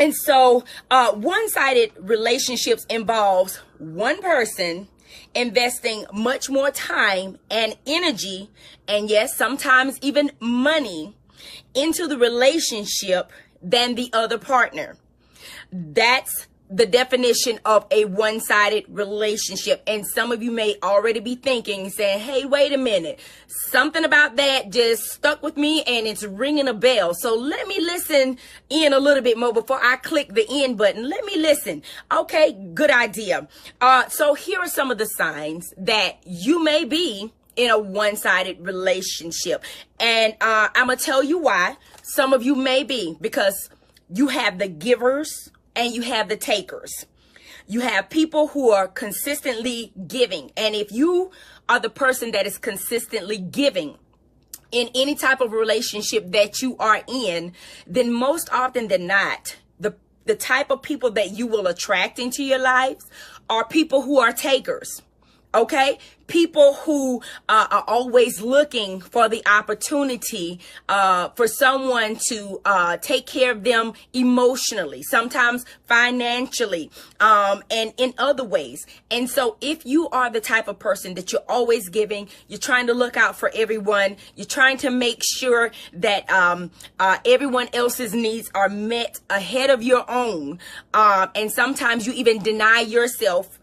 And so one-sided relationships involves one person investing much more time and energy, and yes, sometimes even money, into the relationship than the other partner. That's the definition of a one-sided relationship. And some of you may already be thinking, saying, hey, wait a minute, something about that just stuck with me and it's ringing a bell. So let me listen in a little bit more before I click the end button. Let me listen. Okay, good idea. So here are some of the signs that you may be in a one-sided relationship. And I'm going to tell you why. Some of you may be, because you have the givers and you have the takers. You have people who are consistently giving. And if you are the person that is consistently giving in any type of relationship that you are in, then most often than not, the type of people that you will attract into your lives are people who are takers. Okay, people who are always looking for the opportunity for someone to take care of them emotionally, sometimes financially, and in other ways. And so if you are the type of person that you're always giving, you're trying to look out for everyone, you're trying to make sure that everyone else's needs are met ahead of your own, and sometimes you even deny yourself.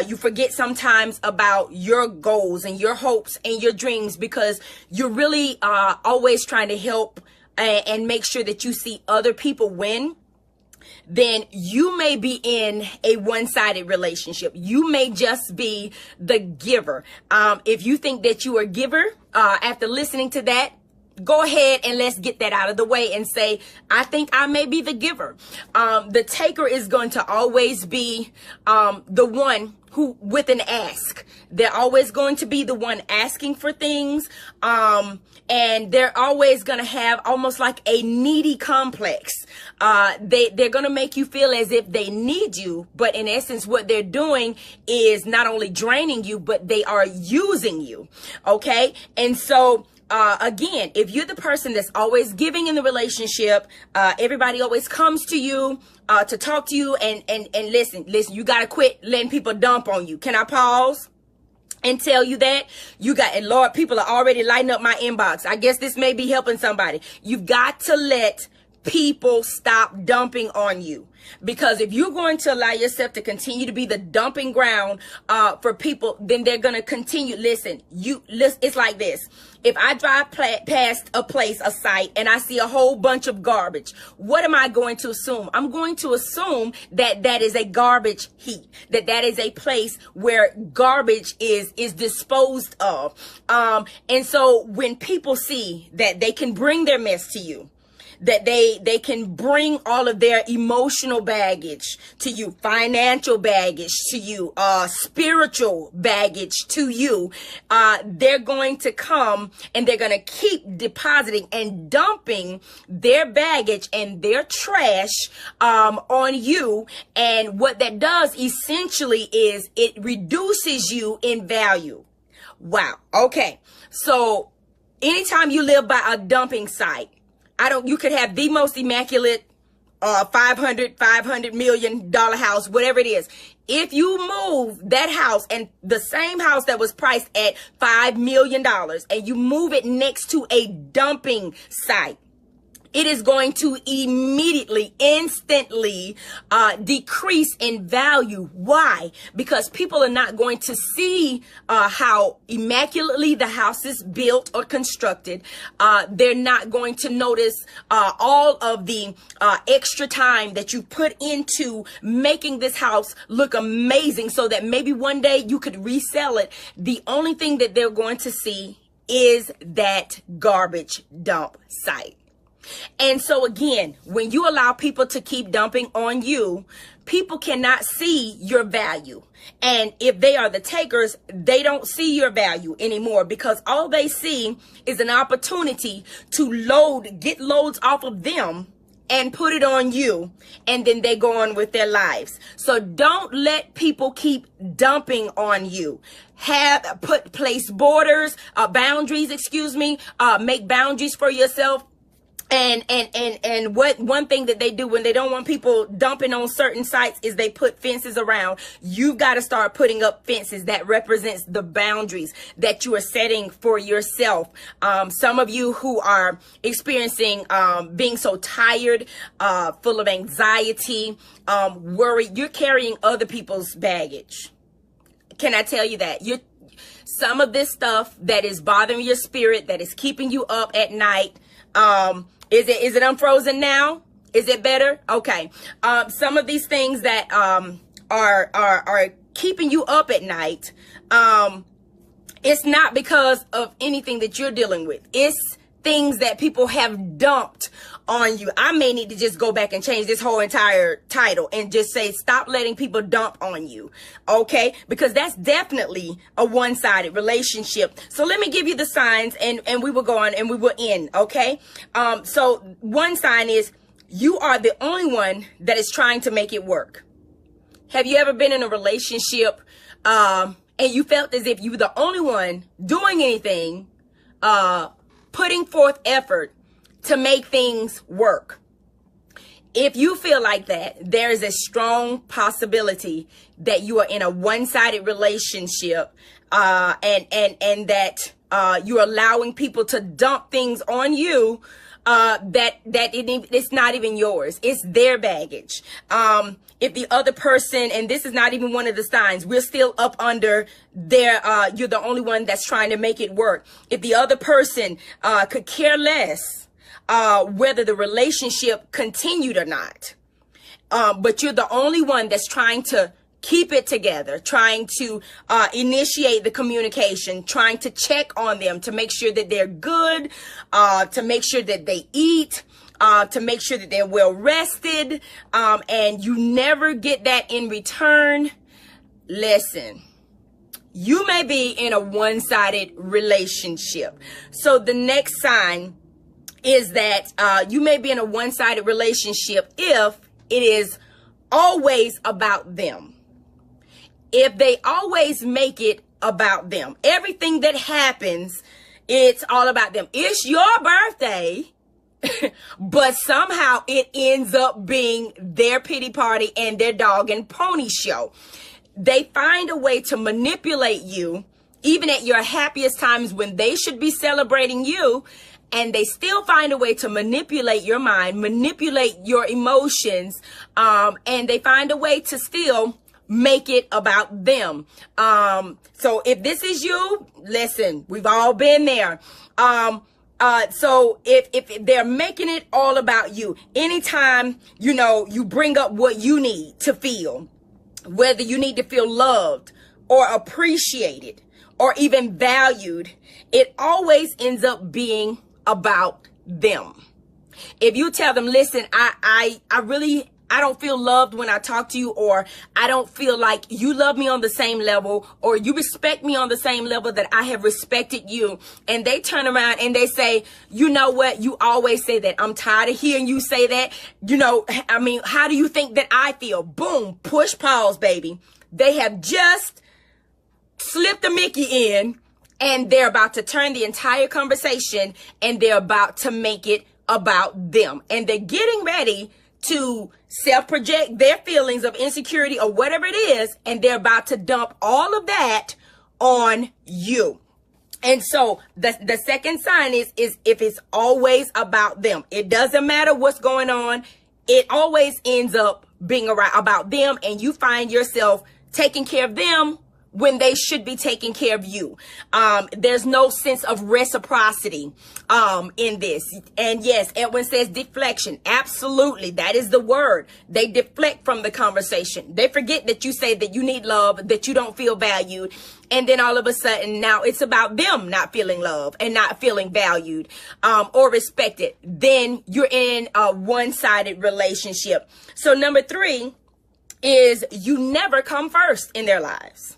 You forget sometimes about your goals and your hopes and your dreams because you're really always trying to help and make sure that you see other people win. Then you may be in a one-sided relationship. You may just be the giver. If you think that you are a giver, after listening to that, go ahead and let's get that out of the way and say, I think I may be the giver. The taker is going to always be the one who with an ask. They're always going to be the one asking for things. And they're always going to have almost like a needy complex. They're going to make you feel as if they need you. But in essence, what they're doing is not only draining you, but they are using you. Okay. And so again, if you're the person that's always giving in the relationship, everybody always comes to you to talk to you and listen, you got to quit letting people dump on you. Can I pause and tell you that? And Lord, people are already lighting up my inbox. I guess this may be helping somebody. You've got to let people stop dumping on you. Because if you're going to allow yourself to continue to be the dumping ground for people, then they're going to continue. Listen, it's like this. If I drive past a place, a site, and I see a whole bunch of garbage, what am I going to assume? I'm going to assume that that is a garbage heap, that is a place where garbage is disposed of. And so when people see that they can bring their mess to you, that they can bring all of their emotional baggage to you, financial baggage to you, spiritual baggage to you, they're going to come and they're going to keep depositing and dumping their baggage and their trash on you. And what that does essentially is it reduces you in value. Wow. Okay. So anytime you live by a dumping site, you could have the most immaculate $500 million house, whatever it is. If you move that house and the same house that was priced at $5 million and you move it next to a dumping site, it is going to immediately, instantly decrease in value. Why? Because people are not going to see how immaculately the house is built or constructed. They're not going to notice all of the extra time that you put into making this house look amazing so that maybe one day you could resell it. The only thing that they're going to see is that garbage dump site. And so again, when you allow people to keep dumping on you, people cannot see your value. And if they are the takers, they don't see your value anymore because all they see is an opportunity to get loads off of them and put it on you. And then they go on with their lives. So don't let people keep dumping on you. Place borders, boundaries, make boundaries for yourself. And what one thing that they do when they don't want people dumping on certain sites is they put fences around. You've got to start putting up fences that represents the boundaries that you are setting for yourself. Some of you who are experiencing being so tired, full of anxiety, worry, you're carrying other people's baggage. Can I tell you that? Some of this stuff that is bothering your spirit, that is keeping you up at night, is it unfrozen now? Is it better? Okay. Some of these things that are keeping you up at night, it's not because of anything that you're dealing with. It's things that people have dumped on you. I may need to just go back and change this whole entire title and just say, stop letting people dump on you. Okay? Because that's definitely a one-sided relationship. So let me give you the signs and we will go on and we will end. Okay? So one sign is you are the only one that is trying to make it work. Have you ever been in a relationship, and you felt as if you were the only one doing anything, putting forth effort to make things work? If you feel like that, there is a strong possibility that you are in a one-sided relationship, and that you're allowing people to dump things on you it's not even yours. It's their baggage. If the other person, and this is not even one of the signs, we're still up under their, you're the only one that's trying to make it work. If the other person could care less whether the relationship continued or not, but you're the only one that's trying to keep it together, trying to initiate the communication, trying to check on them to make sure that they're good, to make sure that they eat, to make sure that they're well rested, and you never get that in return. Listen, you may be in a one-sided relationship. So the next sign is that you may be in a one-sided relationship if it is always about them. If they always make it about them, everything that happens, it's all about them. It's your birthday, but somehow it ends up being their pity party and their dog and pony show. They find a way to manipulate you, even at your happiest times when they should be celebrating you, and they still find a way to manipulate your mind, manipulate your emotions, and they find a way to still make it about them. So if this is you, listen, we've all been there. So if they're making it all about you, anytime, you bring up what you need to feel, whether you need to feel loved or appreciated or even valued, it always ends up being about them. If you tell them, listen, I don't feel loved when I talk to you, or I don't feel like you love me on the same level, or you respect me on the same level that I have respected you. And they turn around and they say, you know what? You always say that. I'm tired of hearing you say that. How do you think that I feel? Boom, push pause, baby. They have just slipped a Mickey in, and they're about to turn the entire conversation, and they're about to make it about them. And they're getting ready to self-project their feelings of insecurity or whatever it is, and they're about to dump all of that on you. And so the second sign is if it's always about them. It doesn't matter what's going on. It always ends up being about them, and you find yourself taking care of them when they should be taking care of you. There's no sense of reciprocity in this. And yes, Edwin says deflection. Absolutely. That is the word. They deflect from the conversation. They forget that you say that you need love, that you don't feel valued. And then all of a sudden now it's about them not feeling love and not feeling valued or respected. Then you're in a one-sided relationship. So number 3 is you never come first in their lives.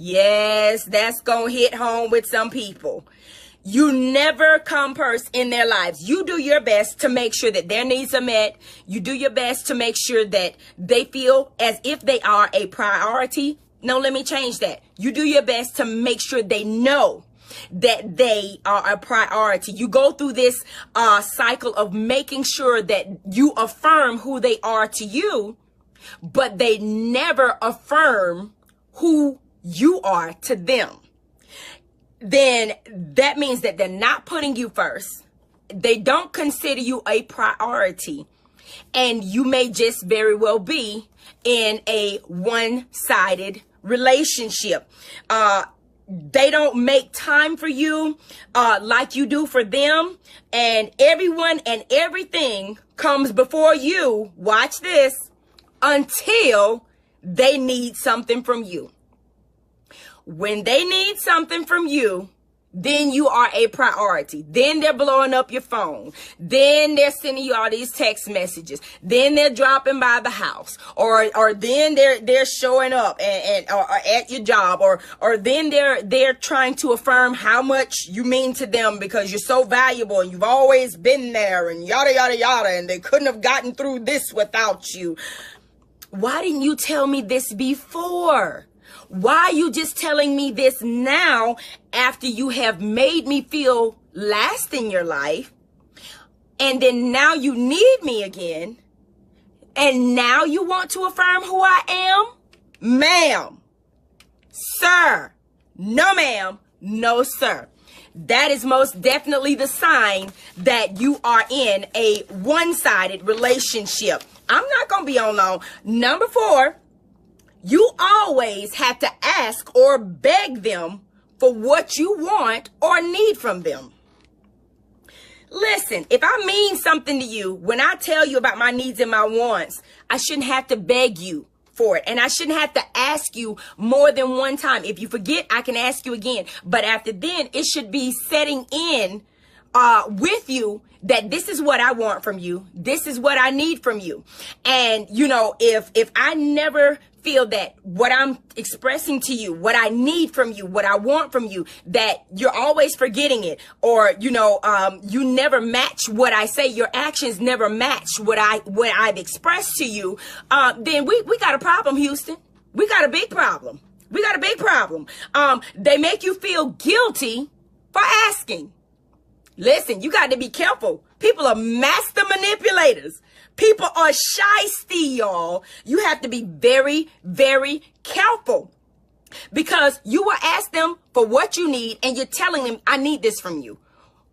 Yes, that's going to hit home with some people. You never come first in their lives. You do your best to make sure that their needs are met. You do your best to make sure that they feel as if they are a priority. No, let me change that. You do your best to make sure they know that they are a priority. You go through this cycle of making sure that you affirm who they are to you, but they never affirm who you are to them. Then that means that they're not putting you first. They don't consider you a priority. And you may just very well be in a one-sided relationship. They don't make time for you like you do for them. And everyone and everything comes before you. Watch this. Until they need something from you. When they need something from you, then you are a priority. Then they're blowing up your phone. Then they're sending you all these text messages. Then they're dropping by the house, or then they're showing up or at your job, or then they're trying to affirm how much you mean to them because you're so valuable and you've always been there and yada yada yada, and they couldn't have gotten through this without you. Why didn't you tell me this before? Why are you just telling me this now after you have made me feel last in your life? And then now you need me again. And now you want to affirm who I am? Ma'am, sir, no ma'am, no sir. That is most definitely the sign that you are in a one-sided relationship. I'm not going to be on long. Number 4, you always have to ask or beg them for what you want or need from them. Listen, if I mean something to you, when I tell you about my needs and my wants, I shouldn't have to beg you for it. And I shouldn't have to ask you more than one time. If you forget, I can ask you again. But after then, it should be setting in with you that this is what I want from you. This is what I need from you. And, you know, if I never feel that what I'm expressing to you, what I need from you, what I want from you, that you're always forgetting it, or, you know, you never match what I say, your actions never match what I've expressed to you, then we got a problem, Houston. We got a big problem. We got a big problem. They make you feel guilty for asking. Listen, you got to be careful. People are master manipulators. People are shysty, y'all. You have to be very, very careful, because you will ask them for what you need and you're telling them, I need this from you.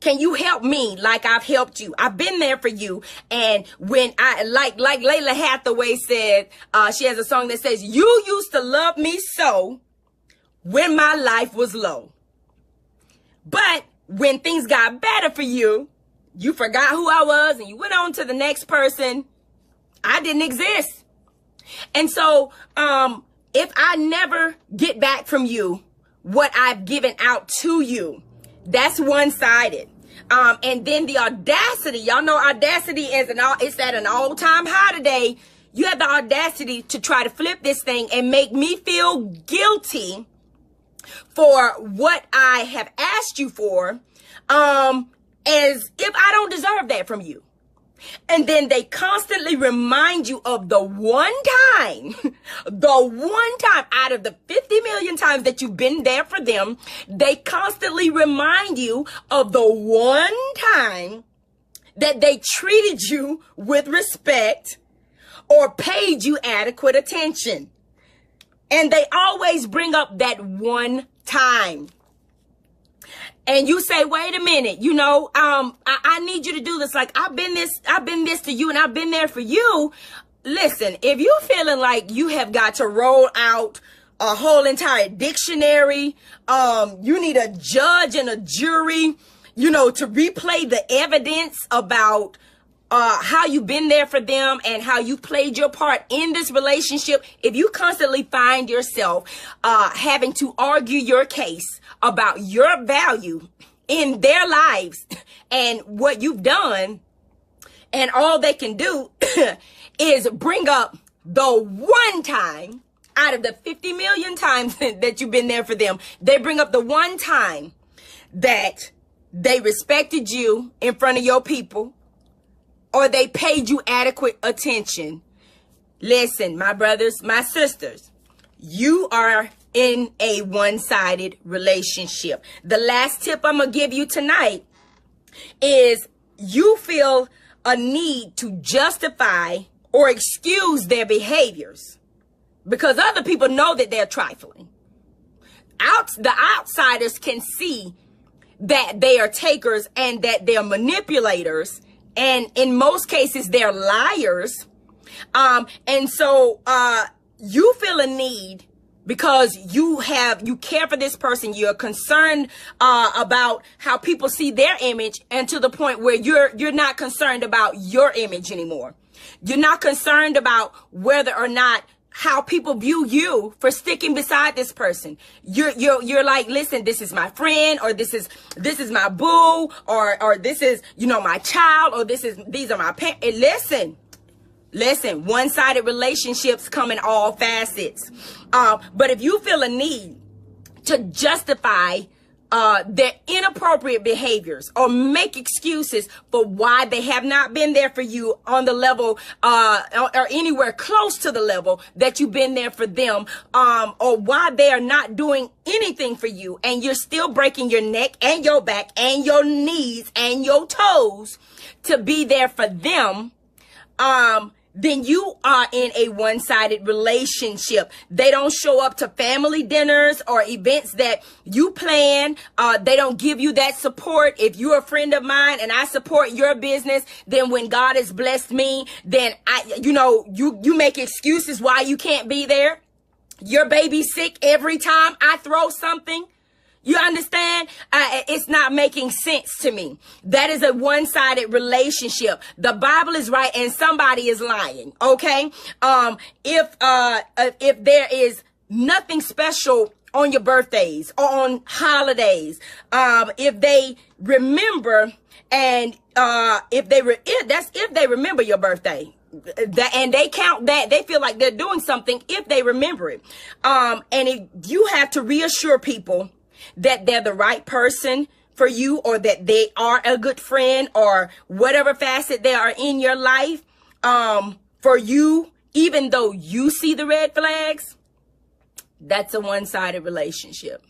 Can you help me like I've helped you? I've been there for you. And when like Layla Hathaway said, she has a song that says, you used to love me so when my life was low. But when things got better for you, you forgot who I was and you went on to the next person. I didn't exist. And so, if I never get back from you what I've given out to you, that's one-sided. And then the audacity, y'all know audacity is it's at an all-time high today. You have the audacity to try to flip this thing and make me feel guilty for what I have asked you for, as if I don't deserve that from you. And then they constantly remind you of the one time out of the 50 million times that you've been there for them, they constantly remind you of the one time that they treated you with respect or paid you adequate attention. And they always bring up that one time. And you say, wait a minute, you know, I need you to do this. Like, I've been this to you and I've been there for you. Listen, if you're feeling like you have got to roll out a whole entire dictionary, you need a judge and a jury, you know, to replay the evidence about how you've been there for them and how you played your part in this relationship. If you constantly find yourself having to argue your case about your value in their lives and what you've done, and all they can do is bring up the one time out of the 50 million times that you've been there for them, they bring up the one time that they respected you in front of your people, or they paid you adequate attention. Listen, my brothers, my sisters, you are in a one-sided relationship. The last tip I'm going to give you tonight is you feel a need to justify or excuse their behaviors because other people know that they're trifling. The outsiders can see that they are takers and that they're manipulators, and in most cases they're liars. And so you feel a need because you care for this person. You're concerned about how people see their image, and to the point where you're not concerned about your image anymore. You're not concerned about whether or not how people view you for sticking beside this person. You're like, listen, this is my friend, or this is my boo, or this is, my child, or these are my parents. Listen, one-sided relationships come in all facets. But if you feel a need to justify their inappropriate behaviors or make excuses for why they have not been there for you on the level or anywhere close to the level that you've been there for them, or why they are not doing anything for you, and you're still breaking your neck and your back and your knees and your toes to be there for them, then you are in a one-sided relationship. They don't show up to family dinners or events that you plan. They don't give you that support. If you're a friend of mine and I support your business, then when God has blessed me, then you make excuses why you can't be there. Your baby's sick every time I throw something. You understand? It's not making sense to me. That is a one-sided relationship. The Bible is right and somebody is lying. Okay. If there is nothing special on your birthdays or on holidays, if they remember, and if they remember your birthday, and they count that, they feel like they're doing something if they remember it. And if you have to reassure people that they're the right person for you, or that they are a good friend, or whatever facet they are in your life, for you, even though you see the red flags, that's a one-sided relationship.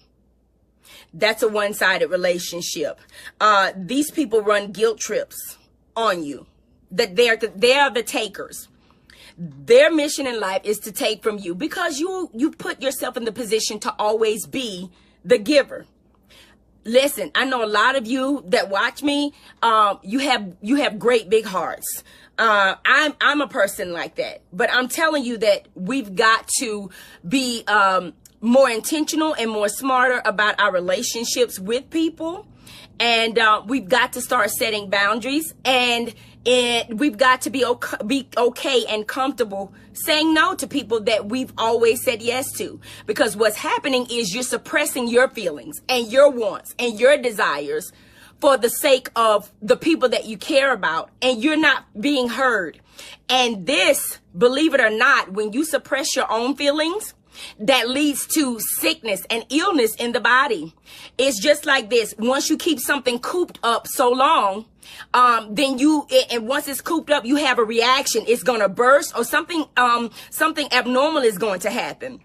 That's a one-sided relationship. These people run guilt trips on you, that they are the takers. Their mission in life is to take from you because you put yourself in the position to always be the giver. Listen, I know a lot of you that watch me, you have great big hearts. I'm a person like that, but I'm telling you that we've got to be more intentional and more smarter about our relationships with people, and we've got to start setting boundaries, and we've got to be okay and comfortable saying no to people that we've always said yes to. Because what's happening is you're suppressing your feelings and your wants and your desires for the sake of the people that you care about, and you're not being heard. And this, believe it or not, when you suppress your own feelings, that leads to sickness and illness in the body. It's just like this. Once you keep something cooped up so long, then and once it's cooped up, you have a reaction. It's going to burst, or something abnormal is going to happen.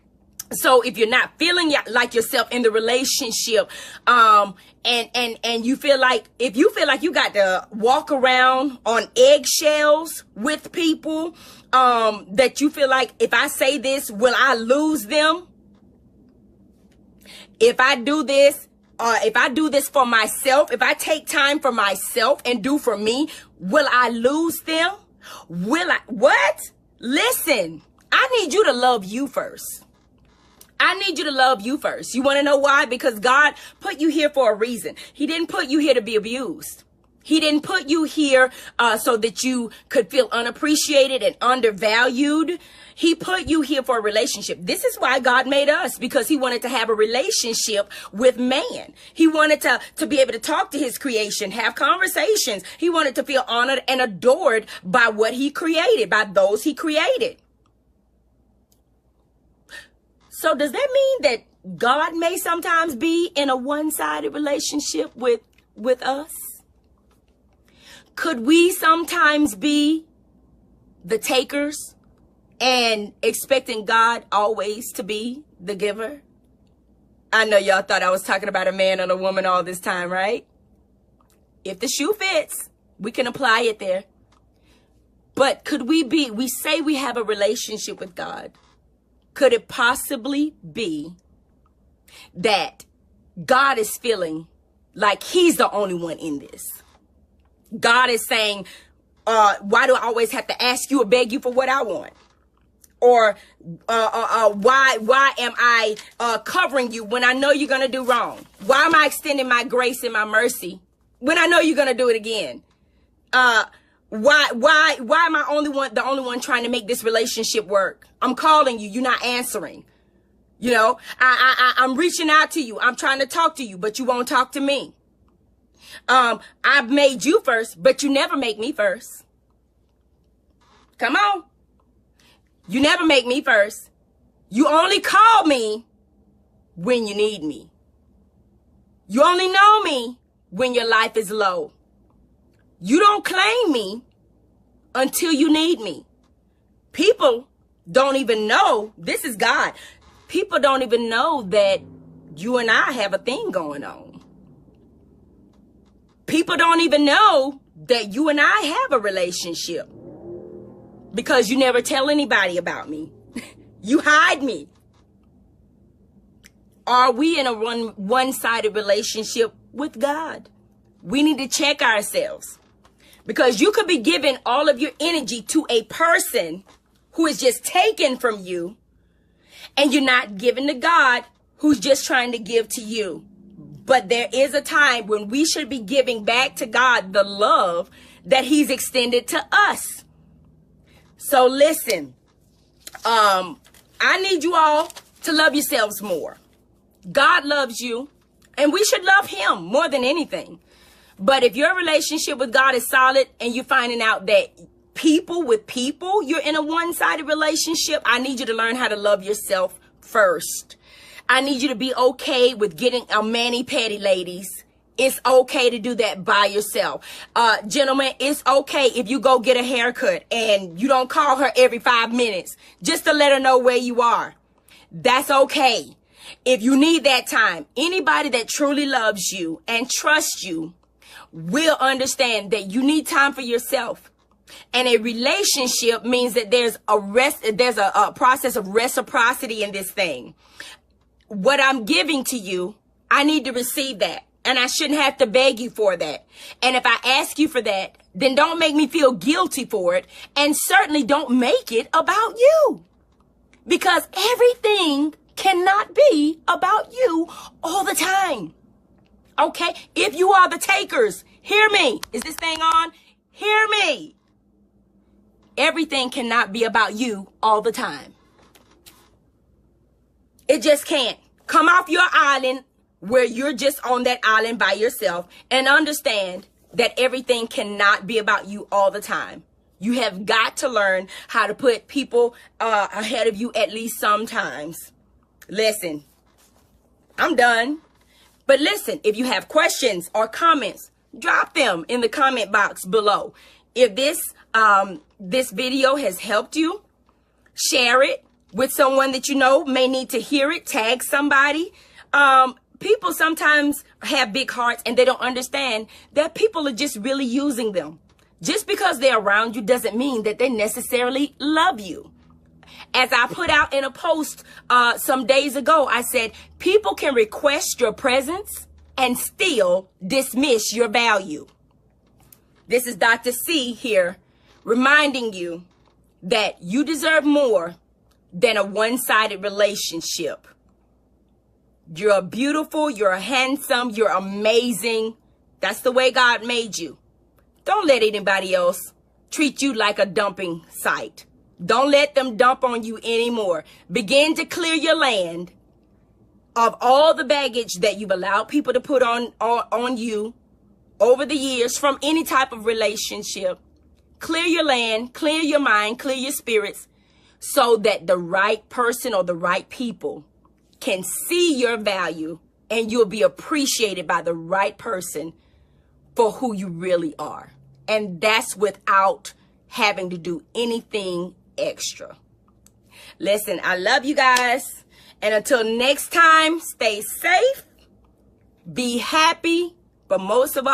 So if you're not feeling like yourself in the relationship, and you feel like, if you feel like you got to walk around on eggshells with people, that you feel like, if I say this, will I lose them? If I do this, for myself, if I take time for myself and do for me, will I lose them? What? Listen, I need you to love you first. I need you to love you first. You want to know why? Because God put you here for a reason. He didn't put you here to be abused. He didn't put you here so that you could feel unappreciated and undervalued. He put you here for a relationship. This is why God made us, because he wanted to have a relationship with man. He wanted to be able to talk to his creation, have conversations. He wanted to feel honored and adored by what he created, by those he created. So does that mean that God may sometimes be in a one-sided relationship with us? Could we sometimes be the takers and expecting God always to be the giver? I know y'all thought I was talking about a man and a woman all this time, right? If the shoe fits, we can apply it there. But could we say we have a relationship with God. Could it possibly be that God is feeling like he's the only one in this? God is saying, why do I always have to ask you or beg you for what I want? Or why am I covering you when I know you're going to do wrong? Why am I extending my grace and my mercy when I know you're going to do it again? Why am I the only one trying to make this relationship work? I'm calling you, you're not answering. You know, I'm reaching out to you. I'm trying to talk to you, but you won't talk to me. I've made you first, but you never make me first. Come on. You never make me first. You only call me when you need me. You only know me when your life is low. You don't claim me until you need me. People don't even know, this is God. People don't even know that you and I have a thing going on. People don't even know that you and I have a relationship. Because you never tell anybody about me. You hide me. Are we in a one-sided relationship with God? We need to check ourselves. Because you could be giving all of your energy to a person who is just taken from you, and you're not giving to God, who's just trying to give to you. But there is a time when we should be giving back to God the love that he's extended to us. So listen, I need you all to love yourselves more. God loves you, and we should love him more than anything. But if your relationship with God is solid and you're finding out that you're in a one-sided relationship, I need you to learn how to love yourself first. I need you to be okay with getting a mani-pedi, ladies. It's okay to do that by yourself. Gentlemen, it's okay if you go get a haircut and you don't call her every 5 minutes just to let her know where you are. That's okay. If you need that time, anybody that truly loves you and trusts you will understand that you need time for yourself. And a relationship means that there's a process of reciprocity in this thing. What I'm giving to you, I need to receive that. And I shouldn't have to beg you for that. And if I ask you for that, then don't make me feel guilty for it. And certainly don't make it about you. Because everything cannot be about you all the time. Okay? If you are the takers, hear me. Is this thing on? Hear me. Everything cannot be about you all the time. It just can't. Come off your island where you're just on that island by yourself and understand that everything cannot be about you all the time. You have got to learn how to put people ahead of you at least sometimes. Listen, I'm done. But listen, if you have questions or comments, drop them in the comment box below. If this video has helped you, share it with someone that you know may need to hear it. Tag somebody. People sometimes have big hearts and they don't understand that people are just really using them. Just because they're around you doesn't mean that they necessarily love you. As I put out in a post some days ago, I said, people can request your presence and still dismiss your value. This is Dr. C here, reminding you that you deserve more than a one-sided relationship. You're beautiful, you're handsome, you're amazing. That's the way God made you. Don't let anybody else treat you like a dumping site. Don't let them dump on you anymore. Begin to clear your land of all the baggage that you've allowed people to put on you over the years from any type of relationship. Clear your land, clear your mind, clear your spirits so that the right person or the right people can see your value and you'll be appreciated by the right person for who you really are. And that's without having to do anything extra. Listen, I love you guys. And until next time, stay safe, be happy, but most of all,